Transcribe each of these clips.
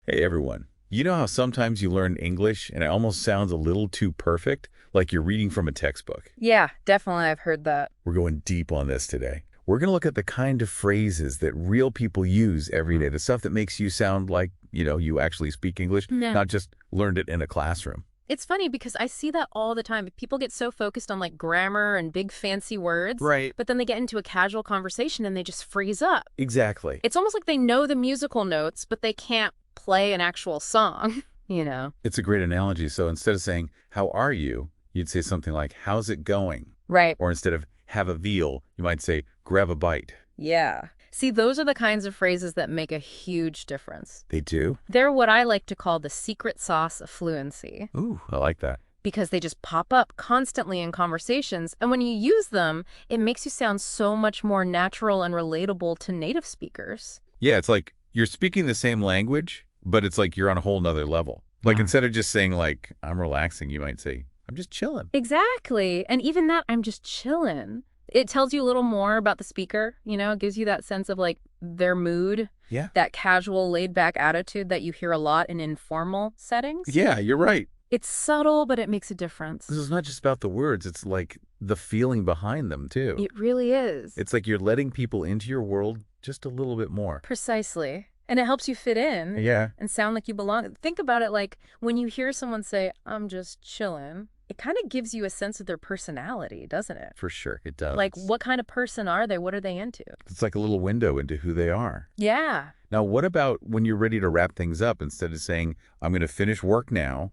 Hey everyone. You know how sometimes you learn English and it almost sounds a little too perfect, like you're reading from a textbook? Yeah, definitely. I've heard that. We're going deep on this today. We're going to look at the kind of phrases that real people use every day, the stuff that makes you sound like, you actually speak English, Yeah. not just learned it in a classroom. It's funny because I see that all the time. People get so focused on like grammar and big fancy words, Right. but then they get into a casual conversation and they just freeze up. Exactly. It's almost like they know the musical notes, but they can't play an actual song, you know? It's a great analogy. So instead of saying, how are you? You'd say something like, how's it going? Right. Or instead of have a veal, you might say, grab a bite. Yeah. See, those are the kinds of phrases that make a huge difference. They do? They're what I like to call the secret sauce of fluency Ooh, I like that. because they just pop up constantly in conversations. And when you use them, it makes you sound so much more natural and relatable to native speakers. Yeah, it's like you're speaking the same language, but it's like you're on a whole nother level. Like instead of just saying like, I'm relaxing, you might say, I'm just chilling. Exactly. And even that, I'm just chilling. It tells you a little more about the speaker, it gives you that sense of like their mood, Yeah. that casual, laid back attitude that you hear a lot in informal settings. Yeah, you're right. It's subtle, but it makes a difference. This is not just about the words. It's like the feeling behind them, too. It really is. It's like you're letting people into your world just a little bit more. Precisely. And it helps you fit in Yeah, and sound like you belong. Think about it like when you hear someone say, I'm just chilling, it kind of gives you a sense of their personality, doesn't it? for sure. It does. Like, what kind of person are they? What are they into? It's like a little window into who they are. Yeah. Now, what about when you're ready to wrap things up? Instead of saying, I'm going to finish work now,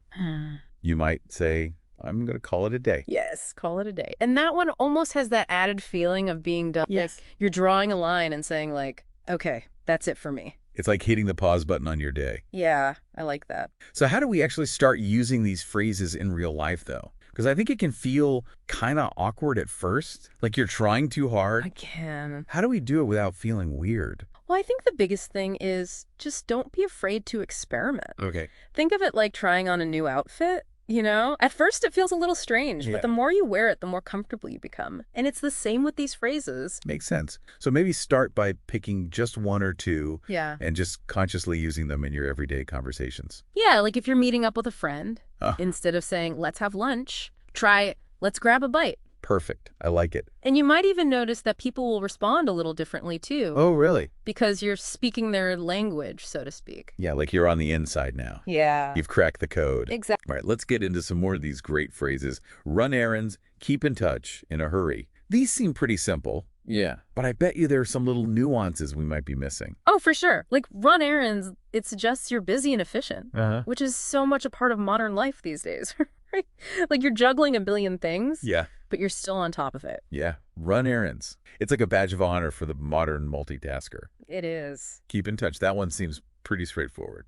you might say, I'm going to call it a day. Yes, call it a day. And that one almost has that added feeling of being done. Yes. Like you're drawing a line and saying like, okay, that's it for me. It's like hitting the pause button on your day. Yeah, I like that. So how do we actually start using these phrases in real life, though? Because I think it can feel kind of awkward at first, like you're trying too hard. I can. How do we do it without feeling weird? Well, I think the biggest thing is just don't be afraid to experiment. Okay. Think of it like trying on a new outfit. At first it feels a little strange, Yeah. but the more you wear it, the more comfortable you become. And it's the same with these phrases. Makes sense. So maybe start by picking just one or two Yeah. and just consciously using them in your everyday conversations. Yeah, like if you're meeting up with a friend, Ah. instead of saying, let's have lunch, try, let's grab a bite. Perfect. I like it. And you might even notice that people will respond a little differently too, Oh, really? because you're speaking their language, so to speak. Yeah, like you're on the inside now. Yeah. You've cracked the code. Exactly. All right, let's get into some more of these great phrases. Run errands, keep in touch, in a hurry. These seem pretty simple. Yeah. But I bet you there are some little nuances we might be missing. Oh, for sure. Like run errands, it suggests you're busy and efficient, Uh-huh. which is so much a part of modern life these days, right? Like you're juggling a billion things, Yeah. but you're still on top of it. Yeah. Run errands. It's like a badge of honor for the modern multitasker. It is. Keep in touch. That one seems pretty straightforward.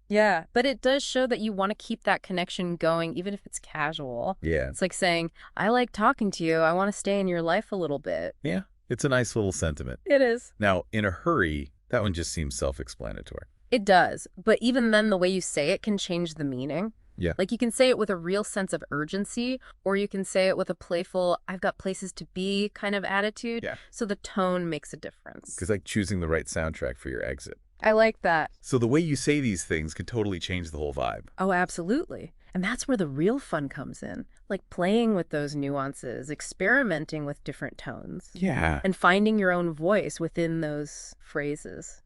Yeah, but it does show that you want to keep that connection going, even if it's casual. Yeah. It's like saying, I like talking to you. I want to stay in your life a little bit. Yeah. It's a nice little sentiment. It is. Now, in a hurry, that one just seems self-explanatory. It does. But even then, the way you say it can change the meaning. Yeah. Like you can say it with a real sense of urgency, or you can say it with a playful, I've got places to be kind of attitude. Yeah. So the tone makes a difference. It's like choosing the right soundtrack for your exit. I like that. So the way you say these things could totally change the whole vibe. Oh, absolutely. And that's where the real fun comes in. Like playing with those nuances, experimenting with different tones. Yeah. And finding your own voice within those phrases,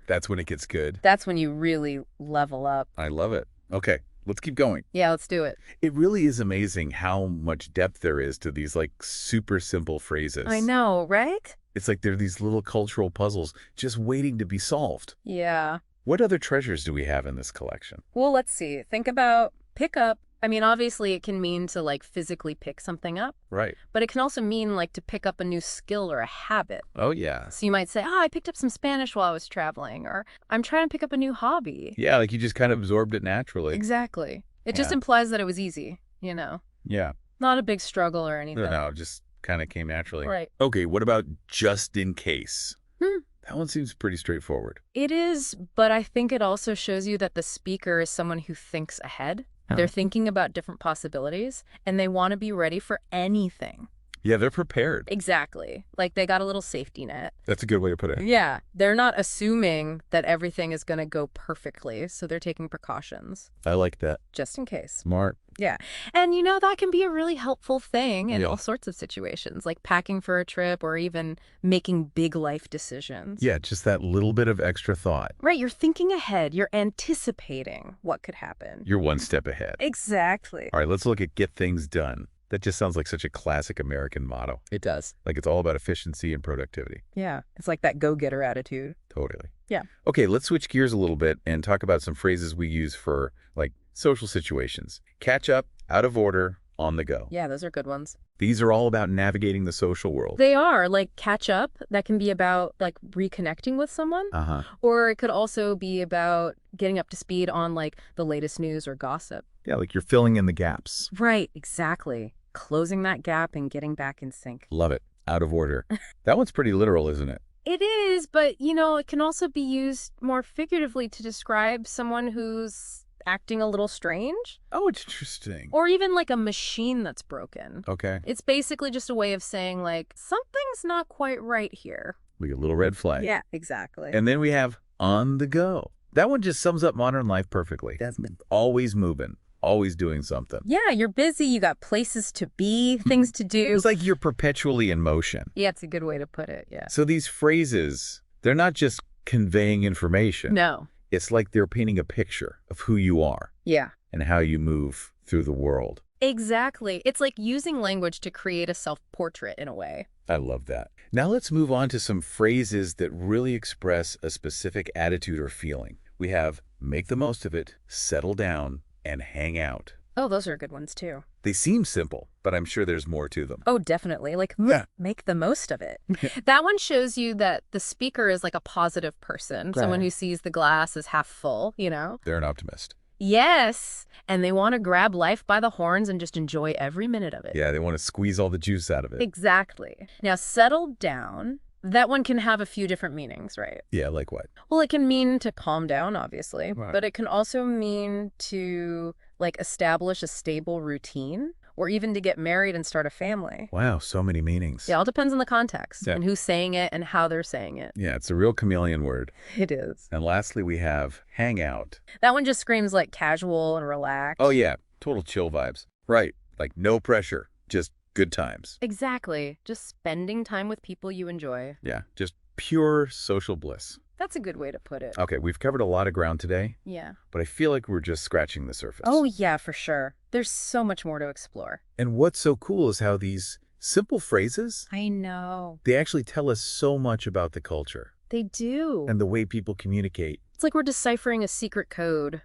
That's when it gets good. That's when you really level up. I love it. Okay, let's keep going. Yeah, let's do it. It really is amazing how much depth there is to these like super simple phrases. I know, right? It's like they're these little cultural puzzles just waiting to be solved. Yeah. What other treasures do we have in this collection? Well, let's see. Think about pick up. I mean, obviously it can mean to like physically pick something up, Right. but it can also mean like to pick up a new skill or a habit. Oh, yeah. So you might say, I picked up some Spanish while I was traveling, or I'm trying to pick up a new hobby. Yeah, like you just kind of absorbed it naturally. Exactly. It just Yeah. implies that it was easy, Yeah. Not a big struggle or anything. No, just kind of came naturally. Right. Okay, what about just in case? Hmm. That one seems pretty straightforward. It is, but I think it also shows you that the speaker is someone who thinks ahead. They're thinking about different possibilities, and they want to be ready for anything. Yeah, they're prepared. Exactly. Like they got a little safety net. That's a good way to put it. Yeah. They're not assuming that everything is going to go perfectly, so they're taking precautions. I like that. Just in case. Smart. Yeah. And that can be a really helpful thing in Yeah. all sorts of situations, like packing for a trip or even making big life decisions. Yeah, just that little bit of extra thought. Right. You're thinking ahead. You're anticipating what could happen. You're one step ahead. Exactly. All right, let's look at get things done. That just sounds like such a classic American motto. It does. Like it's all about efficiency and productivity. Yeah. It's like that go-getter attitude. Totally. Yeah. Okay, let's switch gears a little bit and talk about some phrases we use for, like, social situations. Catch up, out of order, on the go. Yeah, those are good ones. These are all about navigating the social world. They are. Like catch up, that can be about like reconnecting with someone. Uh-huh. Or it could also be about getting up to speed on like the latest news or gossip. Yeah, like you're filling in the gaps. Right, exactly. Closing that gap and getting back in sync. Love it. Out of order. That one's pretty literal, isn't it? It is, but it can also be used more figuratively to describe someone who's acting a little strange. Oh, it's interesting. Or even like a machine that's broken. Okay. It's basically just a way of saying like, something's not quite right here. We get a little red flag. Yeah, exactly. And then we have on the go. That one just sums up modern life perfectly. Doesn't it? Always moving. Always doing something. Yeah, you're busy. You got places to be, things to do. It's like you're perpetually in motion. Yeah, it's a good way to put it. Yeah. So these phrases, they're not just conveying information. No. It's like they're painting a picture of who you are. Yeah. And how you move through the world. Exactly. It's like using language to create a self-portrait in a way. I love that. Now let's move on to some phrases that really express a specific attitude or feeling. We have make the most of it, settle down, and hang out. Oh, those are good ones too. They seem simple, but I'm sure there's more to them. Oh, definitely. Like, make the most of it. That one shows you that the speaker is like a positive person, someone who sees the glass as half full, They're an optimist. Yes. And they want to grab life by the horns and just enjoy every minute of it. Yeah, they want to squeeze all the juice out of it. Exactly. Now, settle down. That one can have a few different meanings, right? Yeah, like what? Well, it can mean to calm down, obviously, Right. but it can also mean to like establish a stable routine or even to get married and start a family. Wow, so many meanings. It all depends on the context and who's saying it and how they're saying it. Yeah, it's a real chameleon word. It is. And lastly, we have hang out. That one just screams like casual and relaxed. Oh, yeah, total chill vibes. Right, like no pressure, just good times. Exactly. Just spending time with people you enjoy. Yeah, just pure social bliss. That's a good way to put it. Okay, we've covered a lot of ground today, Yeah. but I feel like we're just scratching the surface. Oh, yeah, for sure. There's so much more to explore. And what's so cool is how these simple phrases, I know. they actually tell us so much about the culture They do. and the way people communicate. It's like we're deciphering a secret code,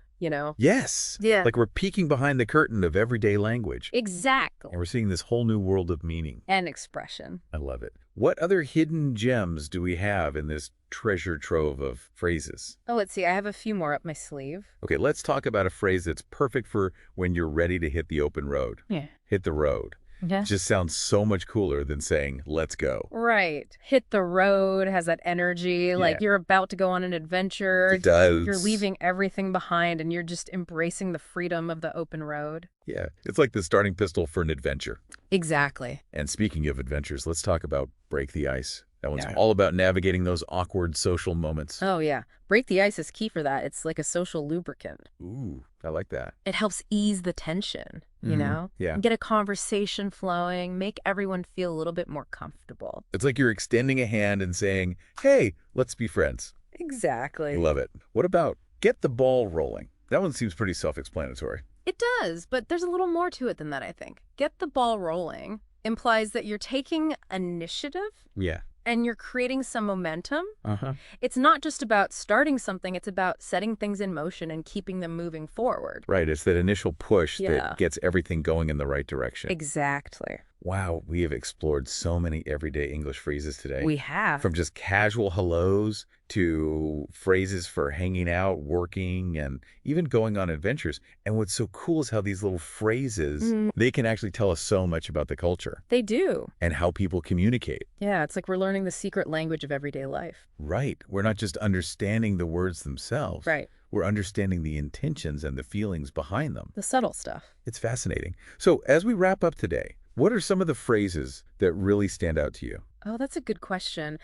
Yes. Yeah. Like we're peeking behind the curtain of everyday language. Exactly. And we're seeing this whole new world of meaning. And expression. I love it. What other hidden gems do we have in this treasure trove of phrases? Oh, let's see. I have a few more up my sleeve. Okay, let's talk about a phrase that's perfect for when you're ready to hit the open road. Yeah. Hit the road. Yeah. It just sounds so much cooler than saying, let's go. Right. Hit the road, has that energy, like you're about to go on an adventure. It does. You're leaving everything behind and you're just embracing the freedom of the open road. Yeah, it's like the starting pistol for an adventure. Exactly. And speaking of adventures, let's talk about break the ice. That one's all about navigating those awkward social moments. Oh, yeah. Break the ice is key for that. It's like a social lubricant. Ooh, I like that. It helps ease the tension, you know? Yeah. Get a conversation flowing, make everyone feel a little bit more comfortable. It's like you're extending a hand and saying, hey, let's be friends. Exactly. I love it. What about get the ball rolling? That one seems pretty self-explanatory. It does, but there's a little more to it than that, I think. Get the ball rolling implies that you're taking initiative Yeah. and you're creating some momentum. Uh-huh. It's not just about starting something, it's about setting things in motion and keeping them moving forward. Right, it's that initial push Yeah. that gets everything going in the right direction. Exactly. Wow, we have explored so many everyday English phrases today. We have. From just casual hellos to phrases for hanging out, working, and even going on adventures. And what's so cool is how these little phrases, they can actually tell us so much about the culture They do. and how people communicate. Yeah, it's like we're learning the secret language of everyday life. Right. We're not just understanding the words themselves. Right. We're understanding the intentions and the feelings behind them. The subtle stuff. It's fascinating. So as we wrap up today, What are some of the phrases that really stand out to you? Oh, that's a good question.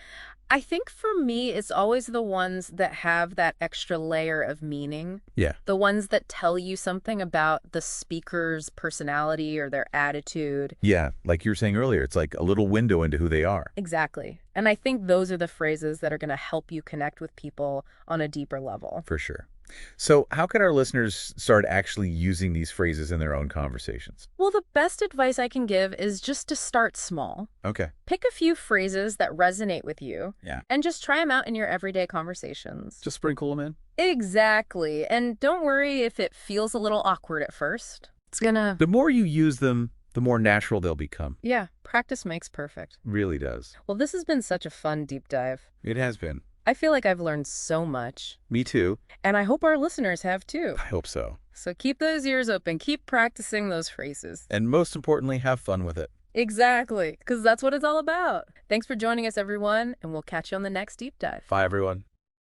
I think for me, it's always the ones that have that extra layer of meaning. Yeah. The ones that tell you something about the speaker's personality or their attitude. Yeah, like you were saying earlier, it's like a little window into who they are. Exactly. And I think those are the phrases that are going to help you connect with people on a deeper level. For sure. So how can our listeners start actually using these phrases in their own conversations? Well, the best advice I can give is just to start small. Okay. Pick a few phrases that resonate with you Yeah. and just try them out in your everyday conversations. Just sprinkle them in. Exactly. And don't worry if it feels a little awkward at first. It's gonna... The more you use them, the more natural they'll become. Yeah, practice makes perfect. Really does. Well, this has been such a fun deep dive. It has been. I feel like I've learned so much. Me too. And I hope our listeners have too. I hope so. So keep those ears open. Keep practicing those phrases. And most importantly, have fun with it. Exactly, because that's what it's all about. Thanks for joining us, everyone, and we'll catch you on the next deep dive. Bye, everyone.